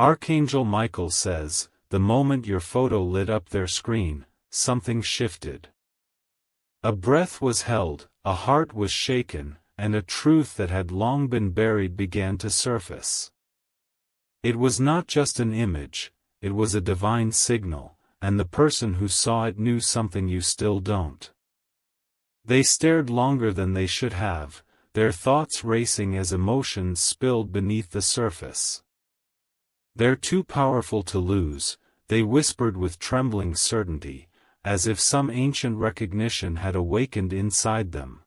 Archangel Michael says, the moment your photo lit up their screen, something shifted. A breath was held, a heart was shaken, and a truth that had long been buried began to surface. It was not just an image, it was a divine signal, and the person who saw it knew something you still don't. They stared longer than they should have, their thoughts racing as emotions spilled beneath the surface. "They're too powerful to lose," they whispered with trembling certainty, as if some ancient recognition had awakened inside them.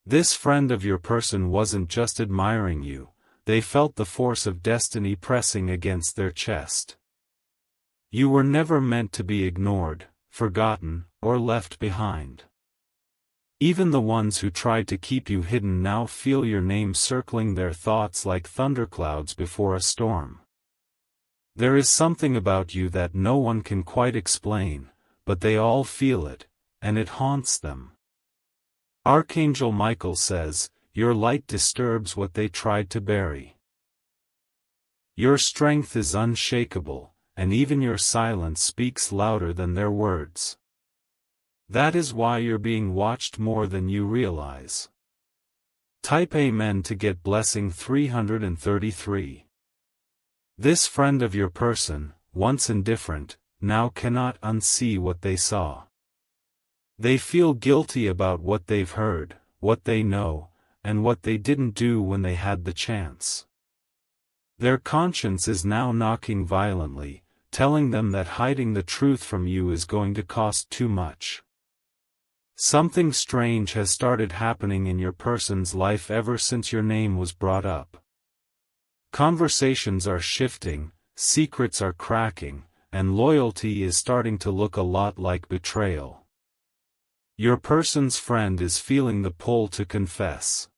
This friend of your person wasn't just admiring you, they felt the force of destiny pressing against their chest. You were never meant to be ignored, forgotten, or left behind. Even the ones who tried to keep you hidden now feel your name circling their thoughts like thunderclouds before a storm. There is something about you that no one can quite explain, but they all feel it, and it haunts them. Archangel Michael says, your light disturbs what they tried to bury. Your strength is unshakable, and even your silence speaks louder than their words. That is why you're being watched more than you realize. Type Amen to get blessing 333. This friend of your person, once indifferent, now cannot unsee what they saw. They feel guilty about what they've heard, what they know, and what they didn't do when they had the chance. Their conscience is now knocking violently, telling them that hiding the truth from you is going to cost too much. Something strange has started happening in your person's life ever since your name was brought up. Conversations are shifting, secrets are cracking, and loyalty is starting to look a lot like betrayal. Your person's friend is feeling the pull to confess.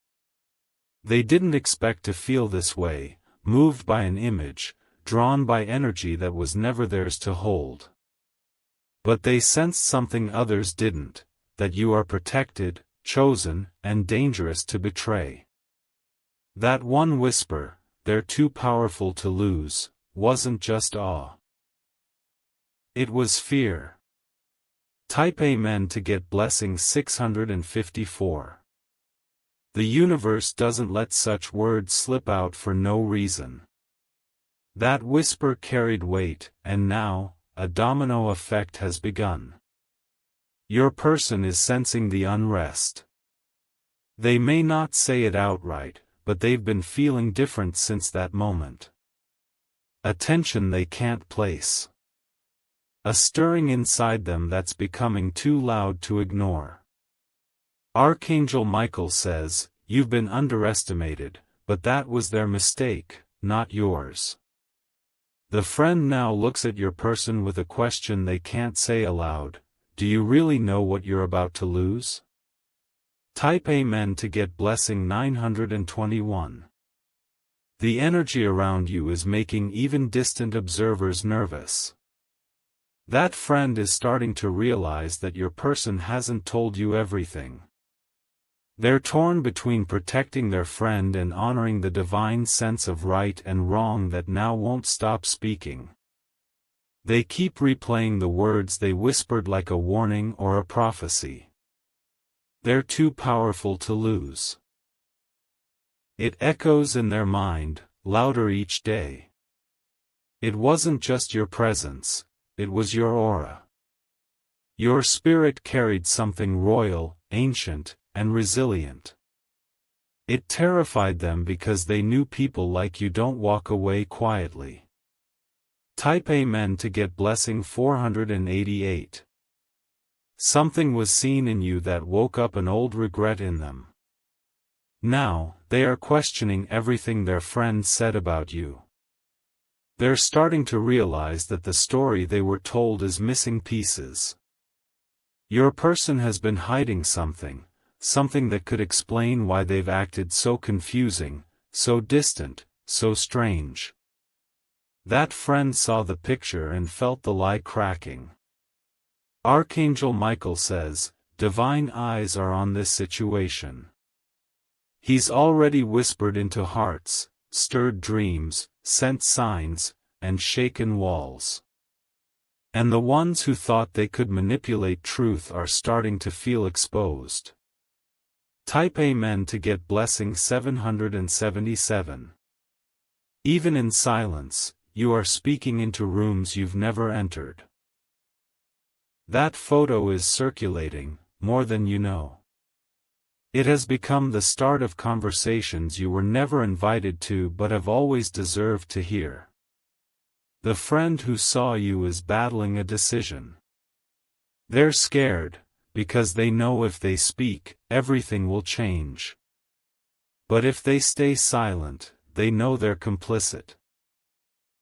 They didn't expect to feel this way, moved by an image, drawn by energy that was never theirs to hold. But they sensed something others didn't, that you are protected, chosen, and dangerous to betray. That one whisper, "They're too powerful to lose," wasn't just awe. It was fear. Type Amen to get blessing 654. The universe doesn't let such words slip out for no reason. That whisper carried weight, and now, a domino effect has begun. Your person is sensing the unrest. They may not say it outright, but they've been feeling different since that moment. A tension they can't place. A stirring inside them that's becoming too loud to ignore. Archangel Michael says, you've been underestimated, but that was their mistake, not yours. The friend now looks at your person with a question they can't say aloud. Do you really know what you're about to lose? Type Amen to get blessing 921. The energy around you is making even distant observers nervous. That friend is starting to realize that your person hasn't told you everything. They're torn between protecting their friend and honoring the divine sense of right and wrong that now won't stop speaking. They keep replaying the words they whispered like a warning or a prophecy. They're too powerful to lose. It echoes in their mind, louder each day. It wasn't just your presence, it was your aura. Your spirit carried something royal, ancient, and resilient. It terrified them because they knew people like you don't walk away quietly. Type Amen to get blessing 488. Something was seen in you that woke up an old regret in them. Now, they are questioning everything their friends said about you. They're starting to realize that the story they were told is missing pieces. Your person has been hiding something, something that could explain why they've acted so confusing, so distant, so strange. That friend saw the picture and felt the lie cracking. Archangel Michael says, divine eyes are on this situation. He's already whispered into hearts, stirred dreams, sent signs, and shaken walls. And the ones who thought they could manipulate truth are starting to feel exposed. Type Amen to get blessing 777. Even in silence, you are speaking into rooms you've never entered. That photo is circulating, more than you know. It has become the start of conversations you were never invited to but have always deserved to hear. The friend who saw you is battling a decision. They're scared, because they know if they speak, everything will change. But if they stay silent, they know they're complicit.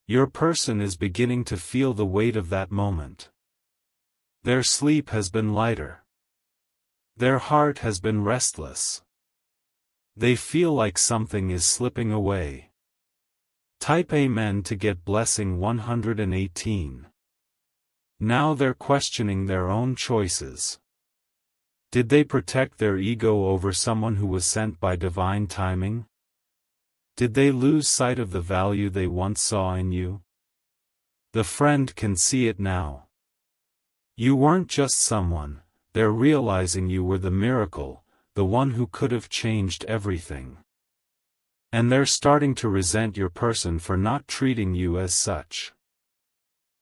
Your person is beginning to feel the weight of that moment. Their sleep has been lighter. Their heart has been restless. They feel like something is slipping away. Type Amen to get blessing 118. Now they're questioning their own choices. Did they protect their ego over someone who was sent by divine timing? Did they lose sight of the value they once saw in you? The friend can see it now. You weren't just someone, they're realizing you were the miracle, the one who could have changed everything. And they're starting to resent your person for not treating you as such.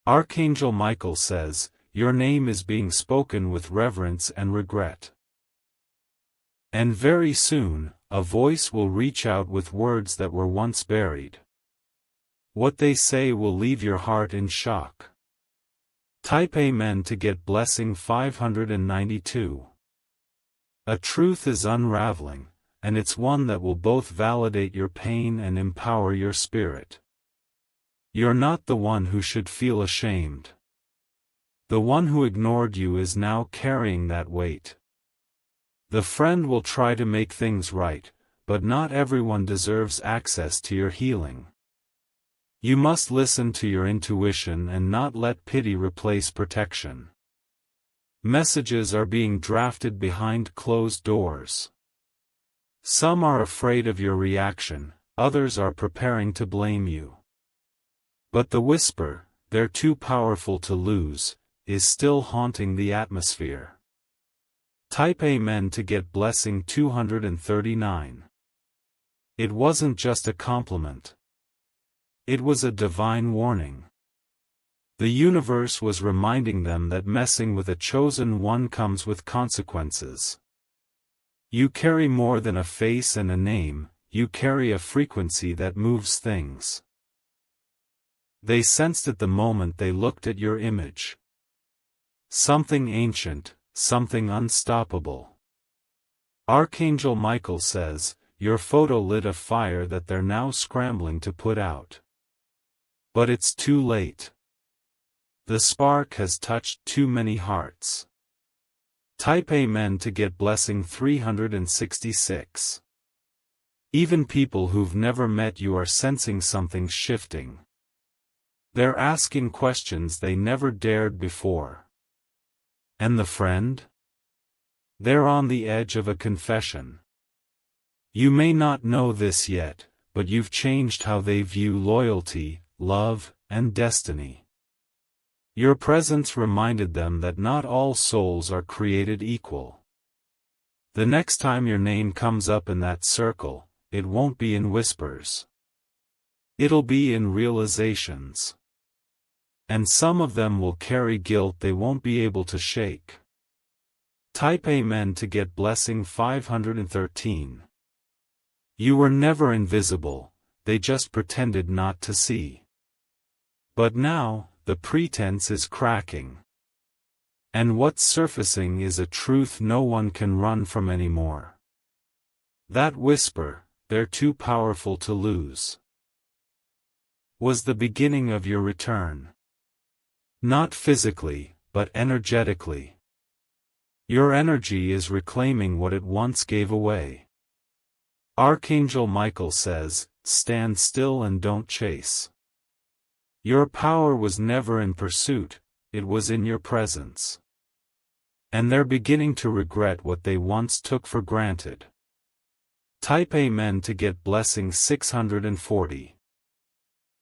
Archangel Michael says, your name is being spoken with reverence and regret. And very soon, a voice will reach out with words that were once buried. What they say will leave your heart in shock. Type Amen to get blessing 592. A truth is unraveling, and it's one that will both validate your pain and empower your spirit. You're not the one who should feel ashamed. The one who ignored you is now carrying that weight. The friend will try to make things right, but not everyone deserves access to your healing. You must listen to your intuition and not let pity replace protection. Messages are being drafted behind closed doors. Some are afraid of your reaction, others are preparing to blame you. But the whisper, they're too powerful to lose, is still haunting the atmosphere. Type Amen to get blessing 239. It wasn't just a compliment. It was a divine warning. The universe was reminding them that messing with a chosen one comes with consequences. You carry more than a face and a name, you carry a frequency that moves things. They sensed it the moment they looked at your image. Something ancient, something unstoppable. Archangel Michael says, your photo lit a fire that they're now scrambling to put out. But it's too late. The spark has touched too many hearts. Type Amen to get blessing 366. Even people who've never met you are sensing something shifting. They're asking questions they never dared before. And the friend? They're on the edge of a confession. You may not know this yet, but you've changed how they view loyalty, love, and destiny. Your presence reminded them that not all souls are created equal. The next time your name comes up in that circle, it won't be in whispers. It'll be in realizations. And some of them will carry guilt they won't be able to shake. Type Amen to get blessing 513. You were never invisible, they just pretended not to see. But now, the pretense is cracking. And what's surfacing is a truth no one can run from anymore. That whisper, they're too powerful to lose, was the beginning of your return. Not physically, but energetically. Your energy is reclaiming what it once gave away. Archangel Michael says, stand still and don't chase. Your power was never in pursuit, it was in your presence. And they're beginning to regret what they once took for granted. Type Amen to get blessing 640.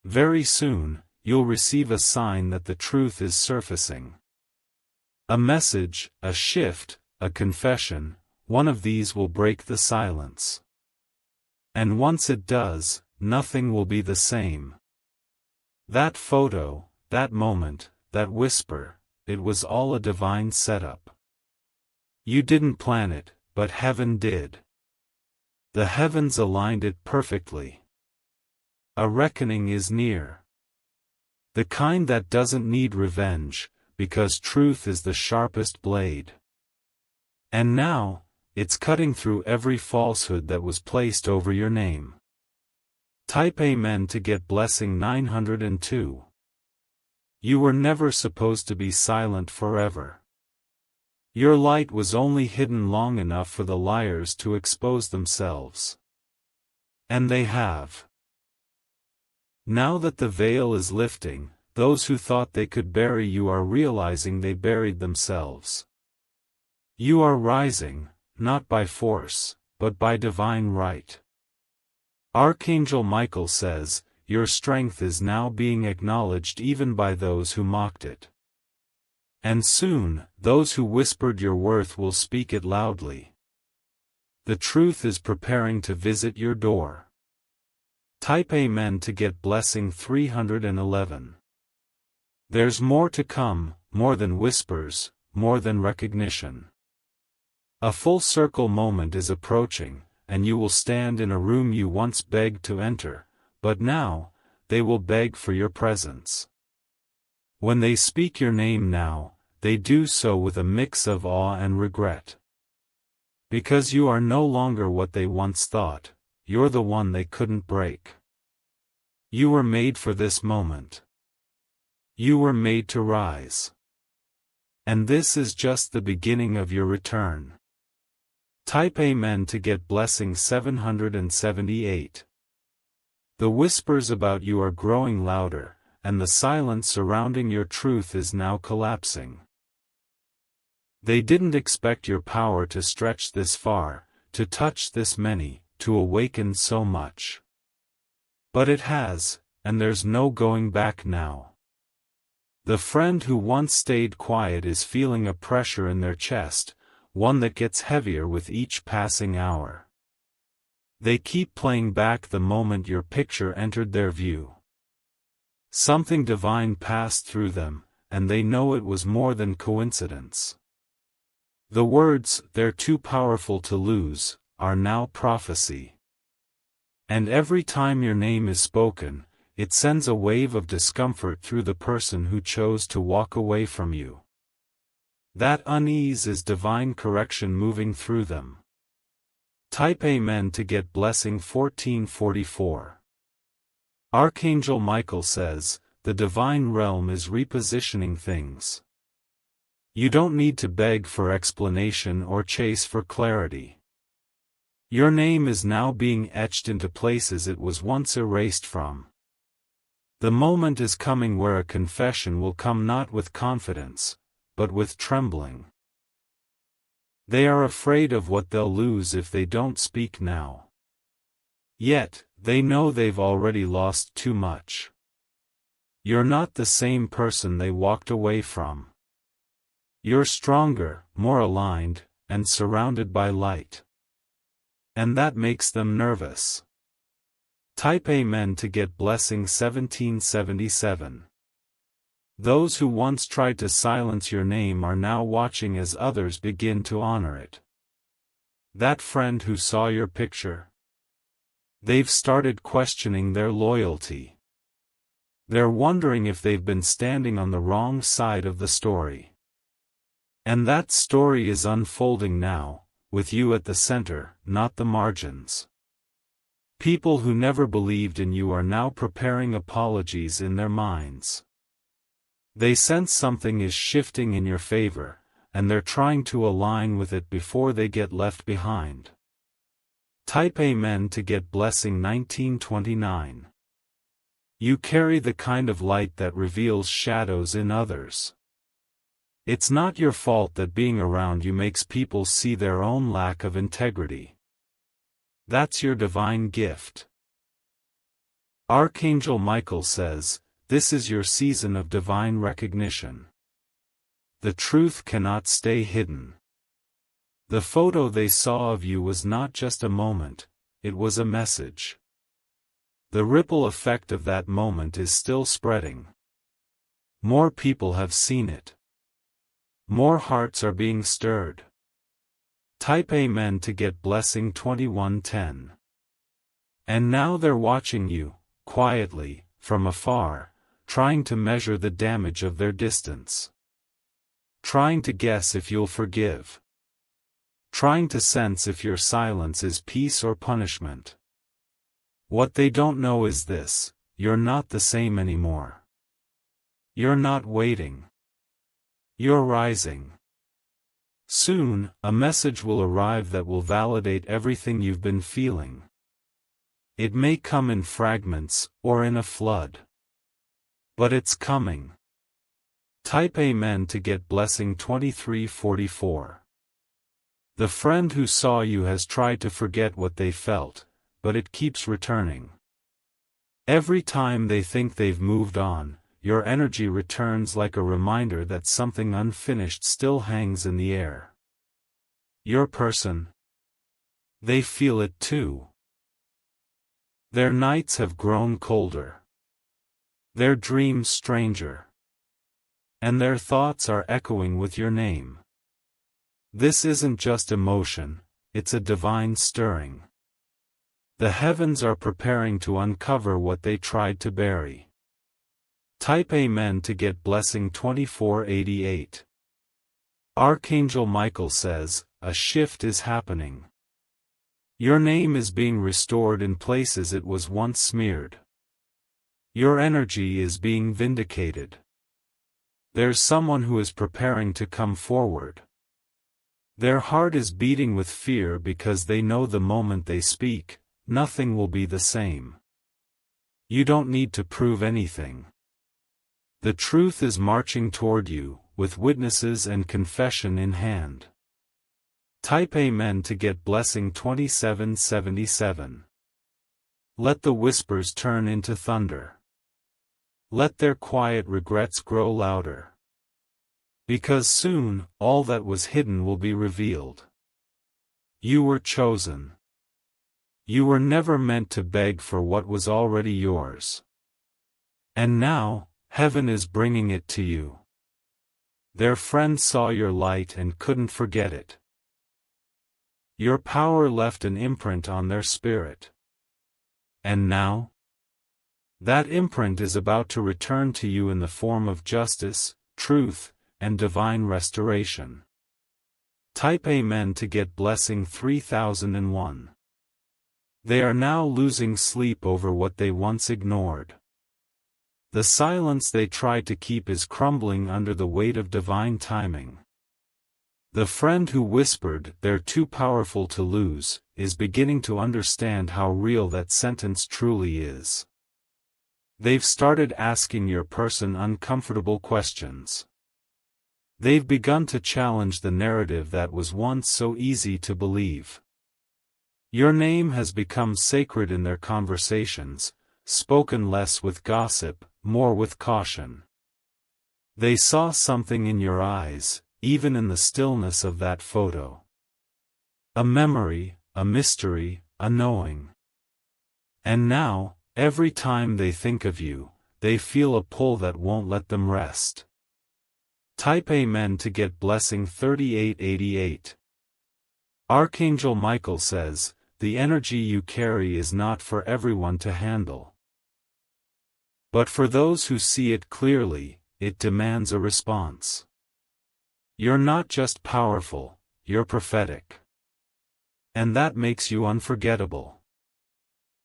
Very soon, you'll receive a sign that the truth is surfacing. A message, a shift, a confession, one of these will break the silence. And once it does, nothing will be the same. That photo, that moment, that whisper, it was all a divine setup. You didn't plan it, but heaven did. The heavens aligned it perfectly. A reckoning is near. The kind that doesn't need revenge, because truth is the sharpest blade. And now, it's cutting through every falsehood that was placed over your name. Type Amen to get blessing 902. You were never supposed to be silent forever. Your light was only hidden long enough for the liars to expose themselves. And they have. Now that the veil is lifting, those who thought they could bury you are realizing they buried themselves. You are rising, not by force, but by divine right. Archangel Michael says, your strength is now being acknowledged even by those who mocked it. And soon, those who whispered your worth will speak it loudly. The truth is preparing to visit your door. Type Amen to get blessing 311. There's more to come, more than whispers, more than recognition. A full circle moment is approaching, and you will stand in a room you once begged to enter, but now, they will beg for your presence. When they speak your name now, they do so with a mix of awe and regret. Because you are no longer what they once thought, you're the one they couldn't break. You were made for this moment. You were made to rise. And this is just the beginning of your return. Type Amen to get blessing 778. The whispers about you are growing louder, and the silence surrounding your truth is now collapsing. They didn't expect your power to stretch this far, to touch this many, to awaken so much. But it has, and there's no going back now. The friend who once stayed quiet is feeling a pressure in their chest, one that gets heavier with each passing hour. They keep playing back the moment your picture entered their view. Something divine passed through them, and they know it was more than coincidence. The words, "They're too powerful to lose," are now prophecy. And every time your name is spoken, it sends a wave of discomfort through the person who chose to walk away from you. That unease is divine correction moving through them. Type Amen to get blessing 1444. Archangel Michael says, the divine realm is repositioning things. You don't need to beg for explanation or chase for clarity. Your name is now being etched into places it was once erased from. The moment is coming where a confession will come not with confidence, but with trembling. They are afraid of what they'll lose if they don't speak now. Yet, they know they've already lost too much. You're not the same person they walked away from. You're stronger, more aligned, and surrounded by light. And that makes them nervous. Type Amen to get blessing 1777. Those who once tried to silence your name are now watching as others begin to honor it. That friend who saw your picture? They've started questioning their loyalty. They're wondering if they've been standing on the wrong side of the story. And that story is unfolding now, with you at the center, not the margins. People who never believed in you are now preparing apologies in their minds. They sense something is shifting in your favor, and they're trying to align with it before they get left behind. Type Amen to get blessing 1929. You carry the kind of light that reveals shadows in others. It's not your fault that being around you makes people see their own lack of integrity. That's your divine gift. Archangel Michael says, this is your season of divine recognition. The truth cannot stay hidden. The photo they saw of you was not just a moment, it was a message. The ripple effect of that moment is still spreading. More people have seen it. More hearts are being stirred. Type Amen to get blessing 2110. And now they're watching you, quietly, from afar, trying to measure the damage of their distance. Trying to guess if you'll forgive. Trying to sense if your silence is peace or punishment. What they don't know is this: you're not the same anymore. You're not waiting. You're rising. Soon, a message will arrive that will validate everything you've been feeling. It may come in fragments, or in a flood. But it's coming. Type Amen to get blessing 2344. The friend who saw you has tried to forget what they felt, but it keeps returning. Every time they think they've moved on, your energy returns like a reminder that something unfinished still hangs in the air. Your person. They feel it too. Their nights have grown colder. Their dreams stranger. And their thoughts are echoing with your name. This isn't just emotion, it's a divine stirring. The heavens are preparing to uncover what they tried to bury. Type Amen to get blessing 2488. Archangel Michael says, a shift is happening. Your name is being restored in places it was once smeared. Your energy is being vindicated. There's someone who is preparing to come forward. Their heart is beating with fear because they know the moment they speak, nothing will be the same. You don't need to prove anything. The truth is marching toward you, with witnesses and confession in hand. Type Amen to get blessing 2777. Let the whispers turn into thunder. Let their quiet regrets grow louder. Because soon, all that was hidden will be revealed. You were chosen. You were never meant to beg for what was already yours. And now, heaven is bringing it to you. Their friend saw your light and couldn't forget it. Your power left an imprint on their spirit. And now? That imprint is about to return to you in the form of justice, truth, and divine restoration. Type Amen to get blessing 3001. They are now losing sleep over what they once ignored. The silence they tried to keep is crumbling under the weight of divine timing. The friend who whispered, "They're too powerful to lose," is beginning to understand how real that sentence truly is. They've started asking your person uncomfortable questions. They've begun to challenge the narrative that was once so easy to believe. Your name has become sacred in their conversations, spoken less with gossip, more with caution. They saw something in your eyes, even in the stillness of that photo. A memory, a mystery, a knowing. And now, every time they think of you, they feel a pull that won't let them rest. Type Amen to get blessing 3888. Archangel Michael says, the energy you carry is not for everyone to handle. But for those who see it clearly, it demands a response. You're not just powerful, you're prophetic. And that makes you unforgettable.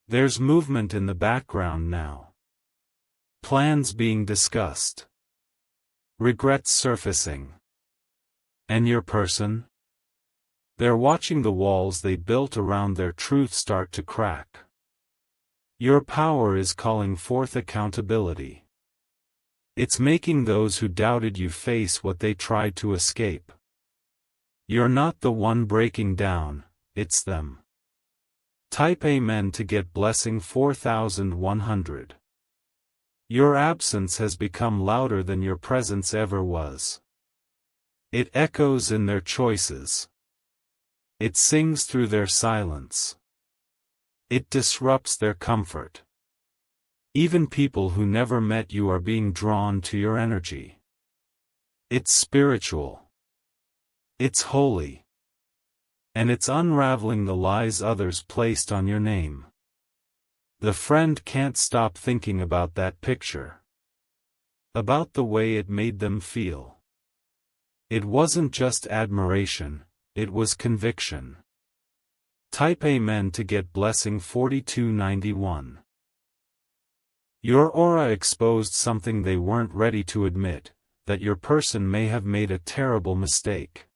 There's movement in the background now. Plans being discussed. Regrets surfacing. And your person? They're watching the walls they built around their truth start to crack. Your power is calling forth accountability. It's making those who doubted you face what they tried to escape. You're not the one breaking down, it's them. Type Amen to get blessing 4100. Your absence has become louder than your presence ever was. It echoes in their choices. It sings through their silence. It disrupts their comfort. Even people who never met you are being drawn to your energy. It's spiritual. It's holy. And it's unraveling the lies others placed on your name. The friend can't stop thinking about that picture. About the way it made them feel. It wasn't just admiration, it was conviction. Type Amen to get blessing 4291. Your aura exposed something they weren't ready to admit, that your person may have made a terrible mistake.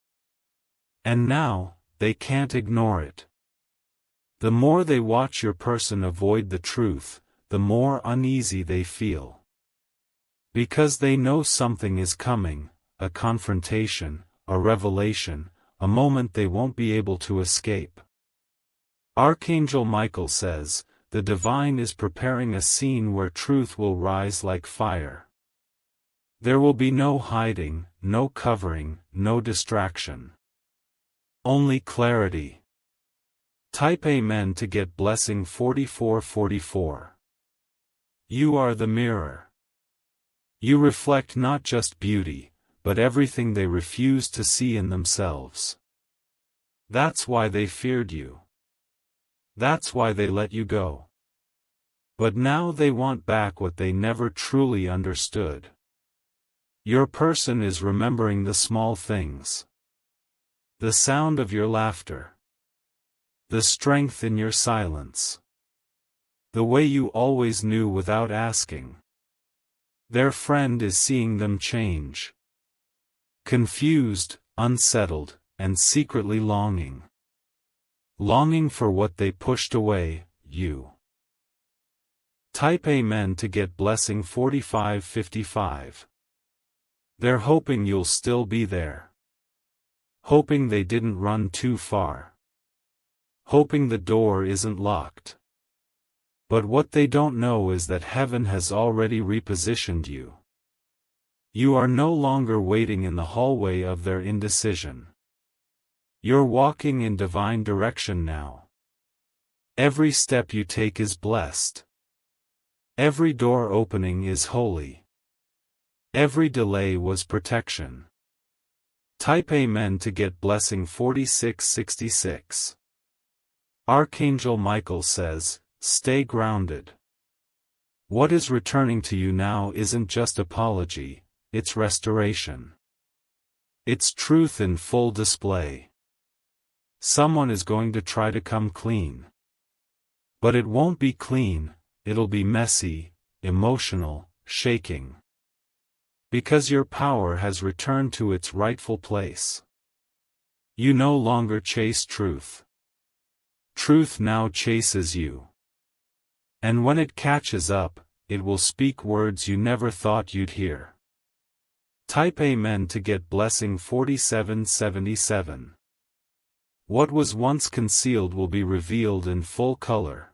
And now, they can't ignore it. The more they watch your person avoid the truth, the more uneasy they feel. Because they know something is coming, a confrontation, a revelation, a moment they won't be able to escape. Archangel Michael says, the divine is preparing a scene where truth will rise like fire. There will be no hiding, no covering, no distraction. Only clarity. Type Amen to get blessing 4444. You are the mirror. You reflect not just beauty, but everything they refuse to see in themselves. That's why they feared you. That's why they let you go. But now they want back what they never truly understood. Your person is remembering the small things. The sound of your laughter. The strength in your silence. The way you always knew without asking. Their friend is seeing them change. Confused, unsettled, and secretly longing. Longing for what they pushed away, you. Type Amen to get blessing 4555. They're hoping you'll still be there. Hoping they didn't run too far. Hoping the door isn't locked. But what they don't know is that heaven has already repositioned you. You are no longer waiting in the hallway of their indecision. You're walking in divine direction now. Every step you take is blessed. Every door opening is holy. Every delay was protection. Type Amen to get blessing 4666. Archangel Michael says, stay grounded. What is returning to you now isn't just apology, it's restoration. It's truth in full display. Someone is going to try to come clean. But it won't be clean, it'll be messy, emotional, shaking. Because your power has returned to its rightful place. You no longer chase truth. Truth now chases you. And when it catches up, it will speak words you never thought you'd hear. Type Amen to get blessing 4777. What was once concealed will be revealed in full color.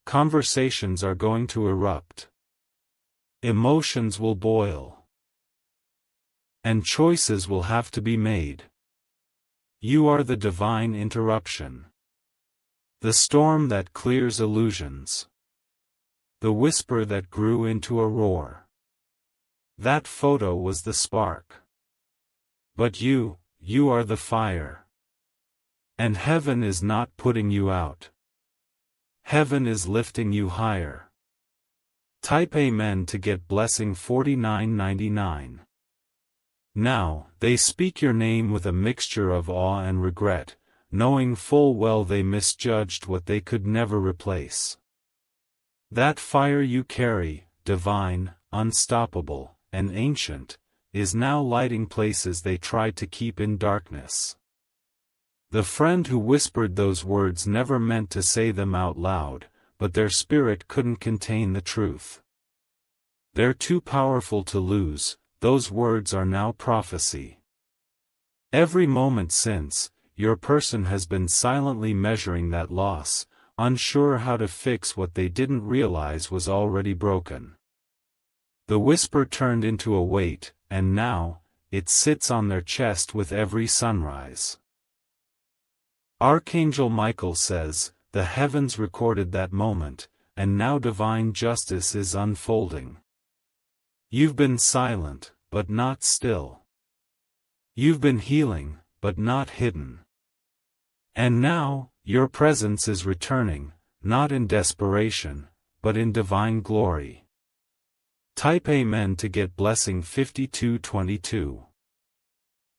Conversations are going to erupt. Emotions will boil. And choices will have to be made. You are the divine interruption. The storm that clears illusions. The whisper that grew into a roar. That photo was the spark. But you are the fire. And heaven is not putting you out. Heaven is lifting you higher. Type Amen to get blessing 4999. Now, they speak your name with a mixture of awe and regret, knowing full well they misjudged what they could never replace. That fire you carry, divine, unstoppable, and ancient, is now lighting places they tried to keep in darkness. The friend who whispered those words never meant to say them out loud, but their spirit couldn't contain the truth. They're too powerful to lose, those words are now prophecy. Every moment since, your person has been silently measuring that loss, unsure how to fix what they didn't realize was already broken. The whisper turned into a weight, and now, it sits on their chest with every sunrise. Archangel Michael says, the heavens recorded that moment, and now divine justice is unfolding. You've been silent, but not still. You've been healing, but not hidden. And now, your presence is returning, not in desperation, but in divine glory. Type Amen to get blessing 5222.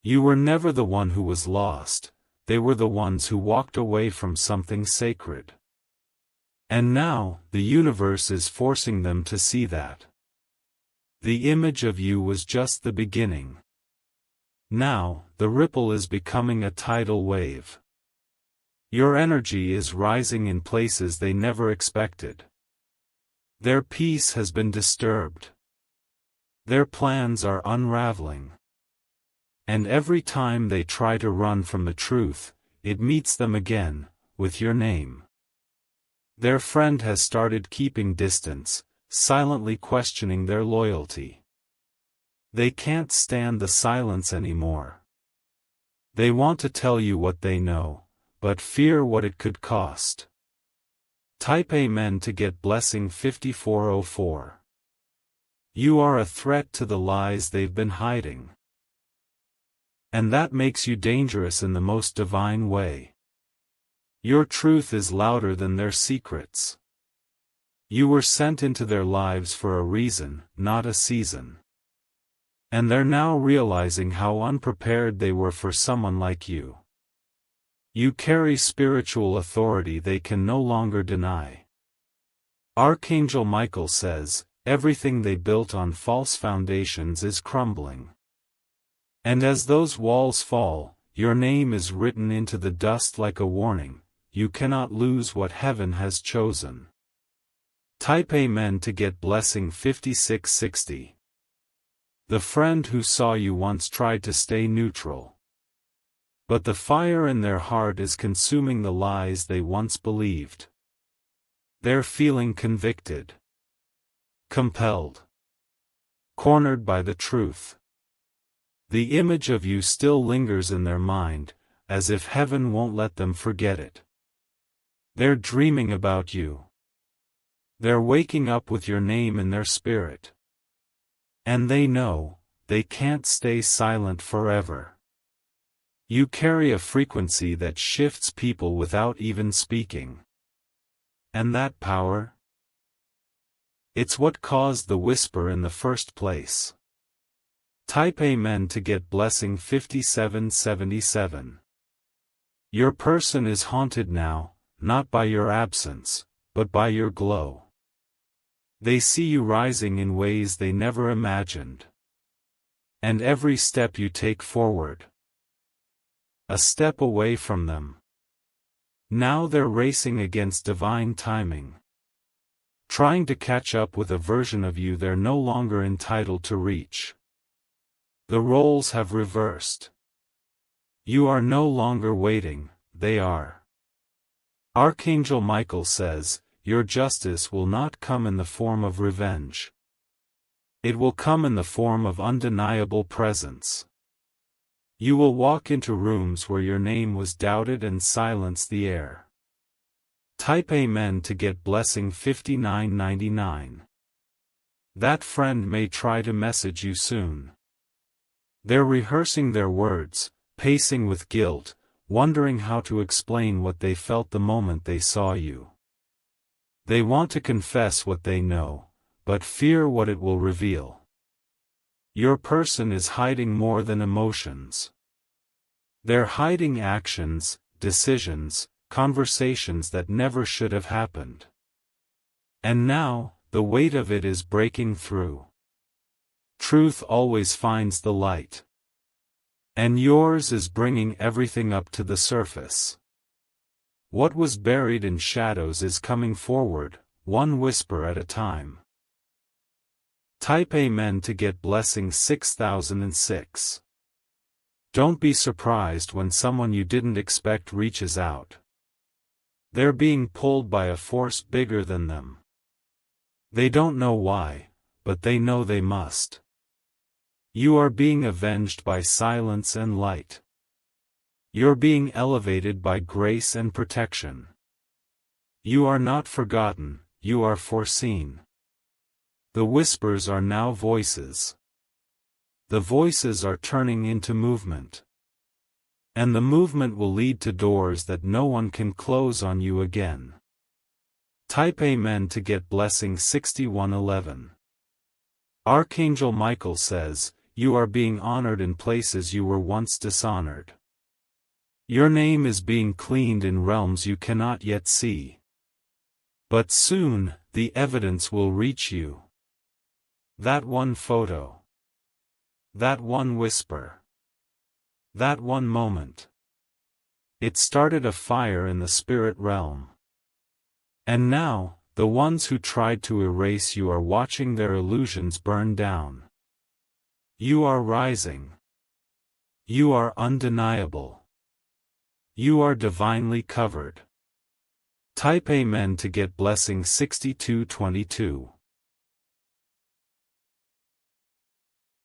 You were never the one who was lost, they were the ones who walked away from something sacred. And now, the universe is forcing them to see that. The image of you was just the beginning. Now, the ripple is becoming a tidal wave. Your energy is rising in places they never expected. Their peace has been disturbed. Their plans are unraveling. And every time they try to run from the truth, it meets them again, with your name. Their friend has started keeping distance, silently questioning their loyalty. They can't stand the silence anymore. They want to tell you what they know, but fear what it could cost. Type Amen to get blessing 5404. You are a threat to the lies they've been hiding. And that makes you dangerous in the most divine way. Your truth is louder than their secrets. You were sent into their lives for a reason, not a season. And they're now realizing how unprepared they were for someone like you. You carry spiritual authority they can no longer deny. Archangel Michael says, everything they built on false foundations is crumbling. And as those walls fall, your name is written into the dust like a warning, you cannot lose what heaven has chosen. Type Amen to get blessing 5660. The friend who saw you once tried to stay neutral. But the fire in their heart is consuming the lies they once believed. They're feeling convicted. Compelled. Cornered by the truth. The image of you still lingers in their mind, as if heaven won't let them forget it. They're dreaming about you. They're waking up with your name in their spirit. And they know, they can't stay silent forever. You carry a frequency that shifts people without even speaking. And that power? It's what caused the whisper in the first place. Type Amen to get blessing 5777. Your person is haunted now, not by your absence, but by your glow. They see you rising in ways they never imagined. And every step you take forward, a step away from them. Now they're racing against divine timing. Trying to catch up with a version of you they're no longer entitled to reach. The roles have reversed. You are no longer waiting, they are. Archangel Michael says, your justice will not come in the form of revenge. It will come in the form of undeniable presence. You will walk into rooms where your name was doubted and silence the air. Type Amen to get blessing 5999. That friend may try to message you soon. They're rehearsing their words, pacing with guilt, wondering how to explain what they felt the moment they saw you. They want to confess what they know, but fear what it will reveal. Your person is hiding more than emotions. They're hiding actions, decisions, conversations that never should have happened. And now, the weight of it is breaking through. Truth always finds the light. And yours is bringing everything up to the surface. What was buried in shadows is coming forward, one whisper at a time. Type Amen to get blessing 6006. Don't be surprised when someone you didn't expect reaches out. They're being pulled by a force bigger than them. They don't know why, but they know they must. You are being avenged by silence and light. You're being elevated by grace and protection. You are not forgotten, you are foreseen. The whispers are now voices. The voices are turning into movement. And the movement will lead to doors that no one can close on you again. Type Amen to get blessing 6111. Archangel Michael says, you are being honored in places you were once dishonored. Your name is being cleaned in realms you cannot yet see. But soon, the evidence will reach you. That one photo. That one whisper. That one moment. It started a fire in the spirit realm. And now, the ones who tried to erase you are watching their illusions burn down. You are rising. You are undeniable. You are divinely covered. Type Amen to get blessing 6222.